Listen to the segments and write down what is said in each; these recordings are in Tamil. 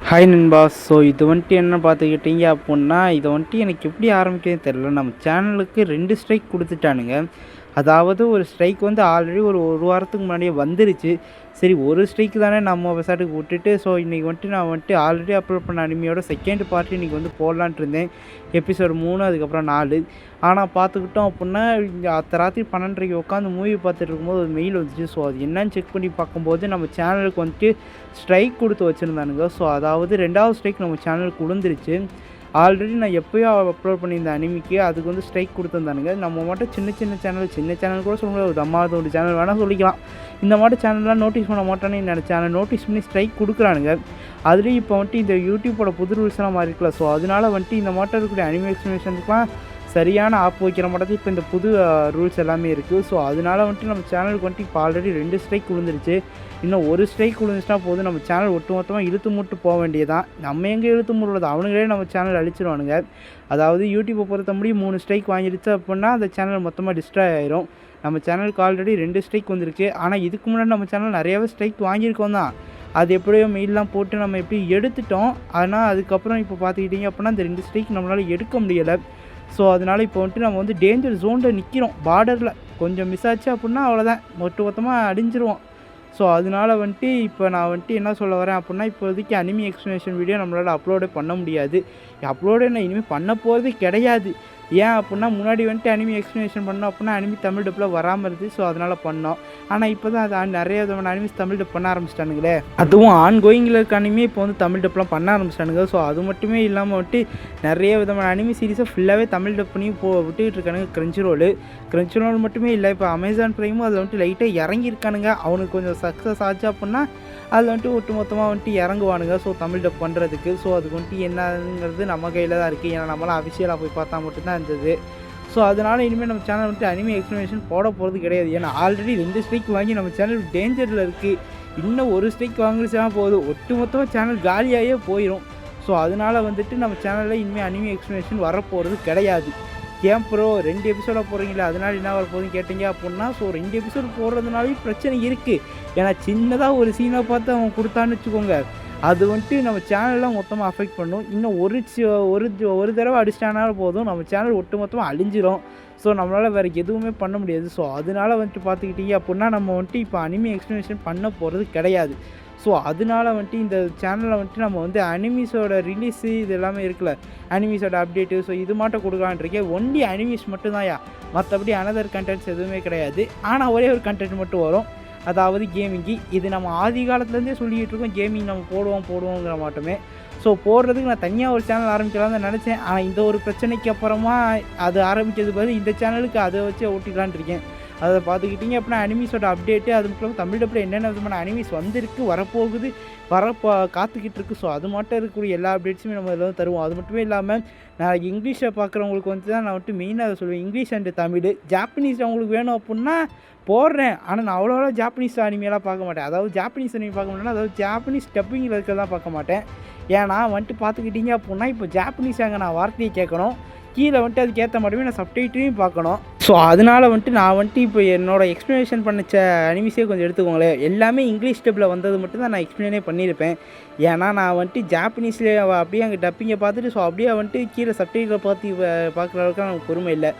ஹாய் நண்பாஸ். ஸோ இது வந்துட்டு என்ன பார்த்துக்கிட்டீங்க அப்புடின்னா, இதை வந்துட்டு எனக்கு எப்படி ஆரம்பிக்கிறதுன்னு தெரில. நம்ம சேனலுக்கு 2 ஸ்ட்ரைக் கொடுத்துட்டானுங்க. அதாவது ஒரு ஸ்ட்ரைக் வந்து ஆல்ரெடி ஒரு வாரத்துக்கு முன்னாடியே வந்துருச்சு. சரி, ஒரு ஸ்ட்ரைக் தானே நம்ம விசாட்டுக்கு விட்டுட்டு, ஸோ இன்றைக்கி வந்துட்டு நான் வந்துட்டு ஆல்ரெடி அப்லோட் பண்ண அனிமியோட செகண்ட் பார்ட் இன்றைக்கி வந்து போடலான்ட்டு இருந்தேன். எபிசோடு 3 அதுக்கப்புறம் 4. ஆனால் பார்த்துக்கிட்டோம் அப்புடின்னா, அத்த ராத்திரி 12:30 உட்காந்து மூவி பார்த்துட்டு இருக்கும்போது ஒரு மெயில் வந்துச்சு. ஸோ அது என்னன்னு செக் பண்ணி பார்க்கும்போது நம்ம சேனலுக்கு வந்துட்டு ஸ்ட்ரைக் கொடுத்து வச்சுருந்தானுங்க. ஸோ அதாவது 2வது ஸ்ட்ரைக் நம்ம சேனலுக்கு விழுந்துருச்சு. ஆல்ரெடி நான் எப்போயோ அப்லோட் பண்ணியிருந்தேன் அனிமிக்கு, அதுக்கு வந்து ஸ்ட்ரைக் கொடுத்துருந்தானுங்க. நம்ம மட்டும் சின்ன சேனல் கூட சொல்ல முடியாது, ஒரு தம்மாவது சேனல் வேணால் சொல்லிக்கலாம். இந்த மாதிரி சேனல்லாம் நோட்டீஸ் பண்ண மாட்டேன்னு நினச்சேன். ஆனால் நோட்டீஸ் பண்ணி ஸ்ட்ரைக் கொடுக்குறானுங்க. அதுலேயும் இப்போ வந்துட்டு இந்த யூடியூப்போட புது ரூல்ஸ்லாம் மாறி இருக்கலாம். ஸோ அதனால வந்துட்டு இந்த மாட்டம் இருக்கக்கூடிய அனிமே எக்ஸ்பிளனேஷனுக்குலாம் சரியான ஆப் வைக்கிற மாட்டது இப்போ இந்த புது ரூல்ஸ் எல்லாமே இருக்குது. ஸோ அதனால வந்துட்டு நம்ம சேனலுக்கு வந்துட்டு இப்போ ஆல்ரெடி 2 ஸ்ட்ரைக் விழுந்துருச்சு. இன்னும் ஒரு ஸ்ட்ரைக் விழுந்துச்சுன்னா போதும், நம்ம சேனல் ஒட்டுமொத்தமாக இழுத்து மூட்டு போக வேண்டியதான். நம்ம எங்கே இழுத்து மூடுறது, அவனுங்களே நம்ம சேனல் அழிச்சிருவானுங்க. அதாவது யூடியூப்பை பொறுத்த முடியும் 3 ஸ்ட்ரைக் வாங்கிடுச்சு அப்படின்னா அந்த சேனல் மொத்தமாக டிஸ்ட்ராய் ஆயிரும். நம்ம சேனலுக்கு ஆல்ரெடி 2 ஸ்ட்ரைக் வந்திருக்கு. ஆனால் இதுக்கு முன்னாடி நம்ம சேனல் நிறையாவே ஸ்ட்ரைக் வாங்கியிருக்கோம் தான். அது எப்படியோ மெயிலெலாம் போட்டு நம்ம எப்படி எடுத்துட்டோம். ஆனால் அதுக்கப்புறம் இப்போ பார்த்துக்கிட்டிங்க அப்படின்னா அந்த 2 ஸ்ட்ரைக் நம்மளால் எடுக்க முடியலை. ஸோ அதனால் இப்போ வந்துட்டு நம்ம வந்து டேஞ்சர் ஜோனில் நிற்கிறோம். பார்டரில் கொஞ்சம் மிஸ் ஆச்சு அப்படின்னா அவ்வளோதான், மொத்தமாக அடிஞ்சிருவோம். ஸோ அதனால வந்துட்டு இப்போ நான் வந்துட்டு என்ன சொல்ல வரேன் அப்படின்னா, இப்போதைக்கு அனிமி எக்ஸ்ப்ளனேஷன் வீடியோ நம்மளால் அப்லோடே பண்ண முடியாது. அப்லோடே நான் இனிமேல் பண்ண போகிறதே கிடையாது. ஏன் அப்படின்னா, முன்னாடி வந்துட்டு அனிமி எக்ஸ்ப்ளனேஷன் பண்ணோம் அப்படின்னா அனிமி தமிழ் டப்பில் வராமல் இருந்துச்சு. ஸோ அதனால் பண்ணோம். ஆனால் இப்போ தான் அது நிறைய விதமான அனிமிஸ் தமிழ் டப் பண்ண ஆரம்பிச்சிட்டானுங்களே. அதுவும் ஆன்கோயிங்கில் இருக்க அனிமே இப்போ வந்து தமிழ் டப்லாம் பண்ண ஆரம்பிச்சிட்டானுங்க. ஸோ அது மட்டுமே இல்லாமல் வந்துட்டு நிறைய விதமான அனிமி சீரிஸை ஃபுல்லாகவே தமிழ் டப் பண்ணி விட்டுக்கிட்டு இருக்கானுங்க. கிரன்ச்சி ரோல் மட்டுமே இல்லை, இப்போ அமேசான் ப்ரைமும் அதில் வந்துட்டு லைட்டாக இறங்கியிருக்கானுங்க. அவனுக்கு கொஞ்சம் சக்ஸஸ் ஆச்சு அப்படின்னா அதில் வந்துட்டு ஒட்டு மொத்தமாக வந்துட்டு இறங்குவானுங்க. ஸோ தமிழ் டப் பண்ணுறதுக்கு. ஸோ அதுக்கு வந்துட்டு என்னங்கிறது நம்ம கையில் தான் இருக்குது. ஏன்னா நம்மளாம் அஃபிஷியலாக போய் பார்த்தா மட்டும்தான் இருந்தது. ஸோ அதனால் இனிமேல் நம்ம சேனல் வந்துட்டு அனிமி எக்ஸ்ப்ளனேஷன் போட போகிறது கிடையாது. ஏன்னா ஆல்ரெடி 2 ஸ்ட்ரைக் வாங்கி நம்ம சேனல் டேஞ்சரில் இருக்குது. இன்னும் ஒரு ஸ்ட்ரைக் வாங்கிடுச்சா போதும், ஒட்டு மொத்தமாக சேனல் காலியாகவே போயிடும். ஸோ அதனால் வந்துட்டு நம்ம சேனலில் இனிமேல் அனிமி எக்ஸ்ப்ளனேஷன் வரப்போகிறது கிடையாது. ஏன் ப்ரோ 2 எபிசோடாக போடுறீங்களா, அதனால் என்ன வரப்போகுதுன்னு கேட்டீங்க அப்படின்னா, ஸோ 2 எபிசோடு போடுறதுனாலையும் பிரச்சனை இருக்குது. ஏன்னா சின்னதாக ஒரு சீனை பார்த்து அவன் கொடுத்தான்னு வச்சுக்கோங்க, அது வந்துட்டு நம்ம சேனல்லாம் மொத்தமாக அஃபெக்ட் பண்ணும். இன்னும் ஒரு தடவை அடிச்சிட்டானாலும் போதும், நம்ம சேனல் ஒட்டு மொத்தமாக அழிஞ்சிரும். ஸோ நம்மளால் வேறு எதுவுமே பண்ண முடியாது. ஸோ அதனால் வந்துட்டு பார்த்துக்கிட்டீங்க அப்படின்னா நம்ம வந்துட்டு இப்போ அனிமி எக்ஸ்ப்ளனேஷன் பண்ண போகிறது கிடையாது. ஸோ அதனால வந்துட்டு இந்த சேனலில் வந்துட்டு நம்ம வந்து அனிமீஸோட ரிலீஸு இது எல்லாமே இருக்குல்ல, அனிமீஸோட அப்டேட்டு, ஸோ இது மட்டும் கொடுக்கலான்ட்ருக்கேன். ஒன்லி அனிமீஸ் மட்டும்தான்யா, மற்றபடி அனதர் கண்டென்ட்ஸ் எதுவுமே கிடையாது. ஆனால் ஒரே ஒரு கண்டென்ட் மட்டும் வரும், அதாவது கேமிங்கு. இது நம்ம ஆதி காலத்துலேருந்தே சொல்லிகிட்டு இருக்கோம், கேமிங் நம்ம போடுவோங்கிற மாட்டோமே. ஸோ போடுறதுக்கு நான் தனியாக ஒரு சேனல் ஆரம்பிக்கலாம்னு தான் நினச்சேன். ஆனால் இந்த ஒரு பிரச்சனைக்கு அப்புறமா அது ஆரம்பிக்கிறது பதில் இந்த சேனலுக்கு அதை வச்சு ஓட்டிக்கலான் இருக்கேன். அதை பார்த்துக்கிட்டிங்க அப்படின்னா அனிமீஸோட அப்டேட்டு, அது மட்டும் இல்லாமல் தமிழ் டப்பில் என்னென்ன விதமான அனிமீஸ் வந்திருக்கு, வரப்போகுது, காத்துக்கிட்டு இருக்குது. ஸோ அது மட்டும் இருக்கக்கூடிய எல்லா அப்டேட்ஸுமே நம்ம இதில் வந்து தருவோம். அது மட்டுமே இல்லாமல் நான் இங்கிலீஷை பார்க்குறவங்களுக்கு வந்து தான் நான் வந்துட்டு மெயினாக அதை சொல்லுவேன், இங்கிலீஷ் அண்டு தமிழ். ஜாப்பனீஸ் அவங்களுக்கு வேணும் அப்படின்னா போடுறேன். ஆனால் நான் அவ்வளோவா ஜாப்பனீஸ் அனிமையெல்லாம் பார்க்க மாட்டேன். அதாவது ஜாப்பனீஸ் அனிமே பார்க்க மாட்டேன்னா, அதாவது ஜாப்பனீஸ் டப்பிங்கில் இருக்கிறதான் பார்க்க மாட்டேன். ஏன்னா வந்துட்டு பார்த்துக்கிட்டிங்க அப்படின்னா இப்போ ஜாப்பனீஸ் அங்கே நான் வார்த்தையை கேட்கணும், கீழே வந்துட்டு அதுக்கேற்ற மட்டுமே நான் சப்டைட்டிலையும் பார்க்கணும். ஸோ அதனால் வந்துட்டு நான் வந்துட்டு இப்போ என்னோடய எக்ஸ்ப்ளனேஷன் பண்ணிச்ச அனிமிஸே கொஞ்சம் எடுத்துக்கோங்களேன், எல்லாமே இங்கிலீஷ் டப்பில் வந்தது மட்டும் தான் நான் எக்ஸ்ப்ளைனே பண்ணியிருப்பேன். ஏன்னா நான் வந்துட்டு ஜாப்பனீஸில் அப்படியே அங்கே டப்பிங்கை பார்த்துட்டு ஸோ அப்படியே வந்துட்டு கீழே சப்டைட்டில் பார்த்து பார்க்குற அளவுக்கு நமக்கு பொறுமை இல்லை.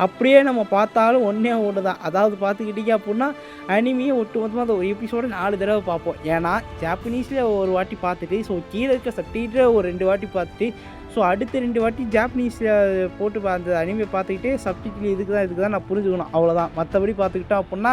அப்படியே நம்ம பார்த்தாலும் ஒன்று தான், அதாவது பார்த்துக்கிட்டிங்க அப்படின்னா அனிமியை ஒட்டு மொத்தமாக அந்த ஒரு எபிசோடு 4 தடவை பார்ப்போம். ஏன்னா ஜாப்பனீஸில் ஒரு வாட்டி பார்த்துட்டு, ஸோ கீழே இருக்க சப்டைட்டில் ஒரு 2 வாட்டி பார்த்துட்டு, ஸோ அடுத்த 2 வாட்டி ஜாப்பனீஸில் போட்டு அந்த அனிமே பார்த்துக்கிட்டே சப்டைட்டில் இதுக்கு தான் நான் புரிஞ்சுக்கணும், அவ்வளோதான். மற்றபடி பார்த்துக்கிட்டோம் அப்படின்னா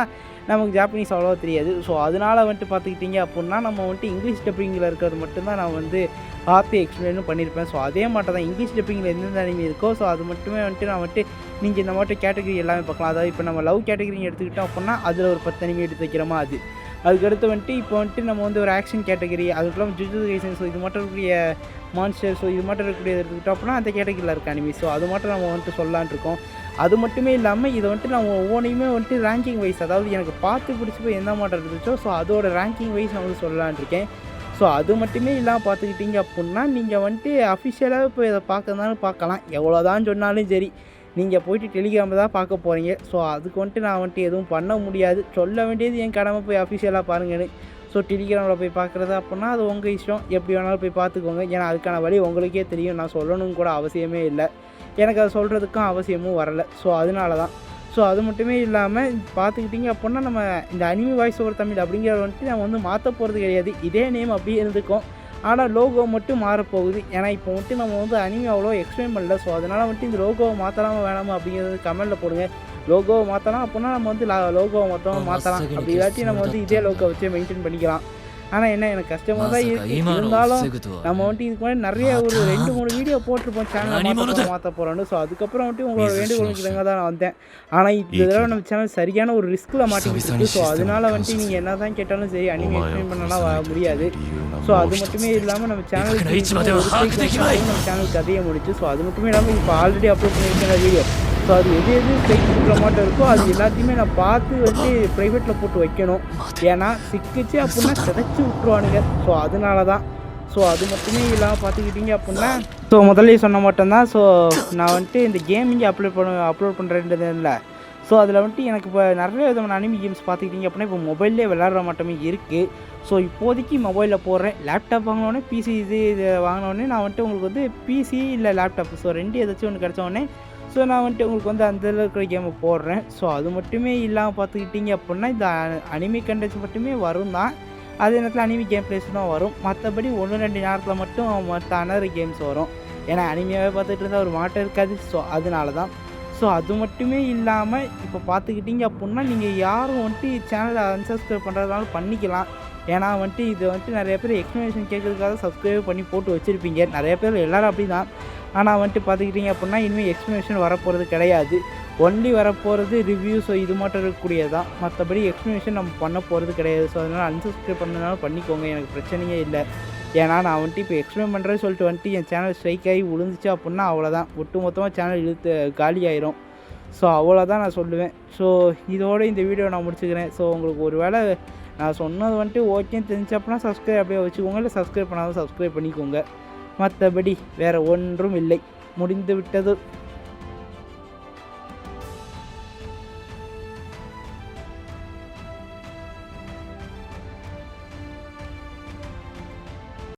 நமக்கு ஜாப்பனீஸ் அவ்வளோவா தெரியாது. ஸோ அதனால் வந்துட்டு பார்த்துக்கிட்டிங்க அப்படின்னா நம்ம வந்துட்டு இங்கிலீஷ் டப்பிங்கில் இருக்கிறது மட்டும்தான் நான் வந்து பார்த்து எக்ஸ்பிளைனும் பண்ணியிருப்பேன். ஸோ அதே மாட்டம் தான் இங்கிலீஷ் டப்பிங்கில் எந்தெந்த அனிமே இருக்கோ, ஸோ அது மட்டுமே வந்துட்டு நான் வந்துட்டு நீங்கள் இந்த மாதிரி கேட்டகரி எல்லாமே பார்க்கலாம். அதாவது இப்போ நம்ம லவ் கேட்டகரி எடுத்துக்கிட்டோம் அப்படின்னா அதில் ஒரு 10 அனிமே எடுத்து வைக்கிறோமா, அதுக்கடுத்து வந்துட்டு இப்போ வந்துட்டு நம்ம வந்து ஒரு ஆக்ஷன் கேட்டகரி, அதுக்கெல்லாம் ஜுஜுட்சு கைசன், ஸோ இது மட்டும் இருக்கக்கூடிய மான்ஸ்டர், ஸோ இது மட்டும் இருக்கக்கூடிய எடுத்துக்கிட்டோம் அப்படின்னா அந்த கேட்டகரியில் இருக்க அனிமி. ஸோ அது மட்டும் நம்ம வந்துட்டு சொல்லலான் இருக்கோம். அது மட்டுமே இல்லாமல் இதை வந்துட்டு நம்ம ஒவ்வொன்றையுமே வந்துட்டு ரேங்கிங் வைஸ், அதாவது எனக்கு பார்த்து பிடிச்சி போய் எந்த மாட்டம் இருந்துச்சோ ஸோ அதோட ரேங்கிங் வைஸ் நான் வந்து சொல்லலான் இருக்கேன். ஸோ அது மட்டுமே இல்லாமல் பார்த்துக்கிட்டிங்க அப்படின்னா நீங்கள் வந்துட்டு அஃபிஷியலாக இப்போ இதை பார்க்கறதுனாலும் பார்க்கலாம், எவ்வளோதான் சொன்னாலும் சரி. நீங்கள் போய்ட்டு டெலிகிராமில் தான் பார்க்க போகிறீங்க. ஸோ அதுக்கு வந்துட்டு நான் வந்துட்டு எதுவும் பண்ண முடியாது. சொல்ல வேண்டியது என் கடமை, போய் அஃபிஷியலாக பாருங்கன்னு. ஸோ டெலிகிராமில் போய் பார்க்குறது அப்படின்னா அது உங்கள் இஷ்டம், எப்படி வேணாலும் போய் பார்த்துக்கோங்க. ஏன்னா அதுக்கான வழி உங்களுக்கே தெரியும், நான் சொல்லணும்னு கூட அவசியமே இல்லை, எனக்கு அதை சொல்கிறதுக்கும் அவசியமும் வரலை. ஸோ அதனால தான். ஸோ அது மட்டுமே இல்லாமல் பார்த்துக்கிட்டிங்க அப்படின்னா நம்ம இந்த அனிமி வாய்ஸ் ஓவர் தமிழ் அப்படிங்கிறத வந்துட்டு நம்ம வந்து மாற்ற போகிறது கிடையாது. இதே நேம் அப்படியே இருந்துக்கும், ஆனால் லோகோ மட்டும் மாறப்போகுது. ஏன்னா இப்போ வந்துட்டு நம்ம வந்து அனிமி அவ்வளோ எக்ஸ்பிளைன் பண்ணல. ஸோ அதனால் வந்துட்டு இந்த லோகோவை மாற்றலாமா வேணாமா அப்படிங்கிறது கமெண்ட்டில் போடுங்க. லோகோவை மாற்றலாம் அப்படின்னா நம்ம வந்து லோகோவை மொத்தமாக மாற்றலாம், அப்படி இல்லாட்டி நம்ம வந்து இதே லோகோ வச்சு மெயின்டைன் பண்ணிக்கலாம். ஆனால் என்ன எனக்கு கஷ்டமாக தான் இருக்குது. இருந்தாலும் நம்ம வந்துட்டு இதுக்கு முன்னாடி நிறைய ஒரு 2-3 வீடியோ போட்டிருப்போம் சேனலை மாற்ற போகிறோன்னு. ஸோ அதுக்கப்புறம் வந்துட்டு உங்களோட வேண்டுகோளுக்கு தான் நான் வந்தேன். ஆனால் இந்த தடவை நம்ம சேனல் சரியான ஒரு ரிஸ்கில் மாட்டிக்கிட்டு. ஸோ அதனால வந்துட்டு நீங்கள் என்ன தான் கேட்டாலும் சரி அனிமே எக்ஸ்பிளைன் பண்ணலாம் முடியாது. ஸோ அது மட்டுமே இல்லாமல் நம்ம சேனலுக்கு நம்ம சேனல் கதையை முடிச்சு. ஸோ அது மட்டுமே இல்லாமல் இப்போ ஆல்ரெடி அப்லோட் பண்ணியிருக்கிற வீடியோ, ஸோ அது எது ஸ்ட்ரைக் கொடுக்குற மாட்டோம் இருக்கோ அது எல்லாத்தையுமே நான் பார்த்து வந்து ப்ரைவேட்டில் போட்டு வைக்கணும். ஏன்னா சிக்கிச்சு அப்படின்னா சிதைச்சி விட்ருவானுங்க. ஸோ அதனால தான். ஸோ அது மட்டுமே இல்லாமல் பார்த்துக்கிட்டிங்க அப்படின்னா ஸோ முதல்ல சொன்ன மட்டும்தான். ஸோ நான் வந்துட்டு இந்த கேமிங்கை அப்லோட் பண்ணுறேன்றது இல்லை. ஸோ அதில் வந்துட்டு எனக்கு இப்போ நிறைய விதமான அனிமி கேம்ஸ் பார்த்துக்கிட்டிங்க அப்படின்னா இப்போ மொபைல்லே விளாட்ற மட்டுமே இருக்குது. ஸோ இப்போதைக்கு மொபைலில் போடுறேன். லேப்டாப் வாங்கினோடனே பிசி இது வாங்கினோடனே நான் வந்துட்டு உங்களுக்கு வந்து பிசி இல்லை லேப்டாப், ஸோ ரெண்டு ஏதாச்சும் ஒன்று கிடச்சோடனே ஸோ நான் வந்துட்டு உங்களுக்கு வந்து அந்த இருக்கிற கேமை போடுறேன். ஸோ அது மட்டுமே இல்லாமல் பார்த்துக்கிட்டிங்க அப்படின்னா இந்த அனிமி கண்டென்ட்ஸ் மட்டுமே வரும் தான். அதே நேரத்தில் அனிமி கேம் பிளேஸ் தான் வரும். மற்றபடி 1-2 நேரத்தில் மட்டும் மற்ற அனதர் கேம்ஸ் வரும். ஏன்னா அனிமையாகவே பார்த்துட்டு இருந்தால் ஒரு மாட்டம் இருக்காது. ஸோ அதனால தான். ஸோ அது மட்டுமே இல்லாமல் இப்போ பார்த்துக்கிட்டிங்க அப்படின்னா நீங்கள் யாரும் வந்துட்டு சேனலை அன்சப்ஸ்கிரைப் பண்ணுறதுனால பண்ணிக்கலாம். ஏன்னா வந்துட்டு இது வந்துட்டு நிறைய பேர் எக்ஸ்ப்ளனேஷன் கேட்குறதுக்காக சப்ஸ்கிரைப் பண்ணி போட்டு வச்சுருப்பீங்க. நிறைய பேர் எல்லோரும் அப்படி தான். ஆனால் வந்துட்டு பார்த்துக்கிட்டிங்க அப்படின்னா இனிமேல் எக்ஸ்ப்ளனேஷன் வரப்போகிறது கிடையாது. ஒன்லி வரப்போகிறது ரிவ்யூ. ஸோ இது மட்டும் இருக்கக்கூடியது தான். மற்றபடி எக்ஸ்ப்ளனேஷன் நம்ம பண்ண போகிறது கிடையாது. ஸோ அதனால் அன்சப்ஸ்கிரைப் பண்ணதுனால பண்ணிக்கோங்க, எனக்கு பிரச்சனையே இல்லை. ஏன்னா நான் வந்துட்டு இப்போ எக்ஸ்பிளைன் பண்ணுறேன்னு சொல்லிட்டு வந்துட்டு என் சேனல் ஸ்ட்ரைக் ஆகி விழுந்துச்சு அப்படின்னா அவ்வளோதான், ஒட்டு மொத்தமாக சேனல் இழுத்து காலி ஆயிரும். ஸோ அவ்வளோதான் நான் சொல்லுவேன். ஸோ இதோடு இந்த வீடியோ நான் முடிச்சுக்கிறேன். ஸோ உங்களுக்கு ஒரு வேளை நான் சொன்னது வந்துட்டு ஓகேன்னு தெரிஞ்சு அப்படின்னா சப்ஸ்கிரைப் அப்படியே வச்சுக்கோங்க, இல்லை சப்ஸ்கிரைப் பண்ணாலும் சப்ஸ்கிரைப் பண்ணிக்கோங்க. மற்றபடி வேறு ஒன்றும் இல்லை, முடிந்து விட்டது.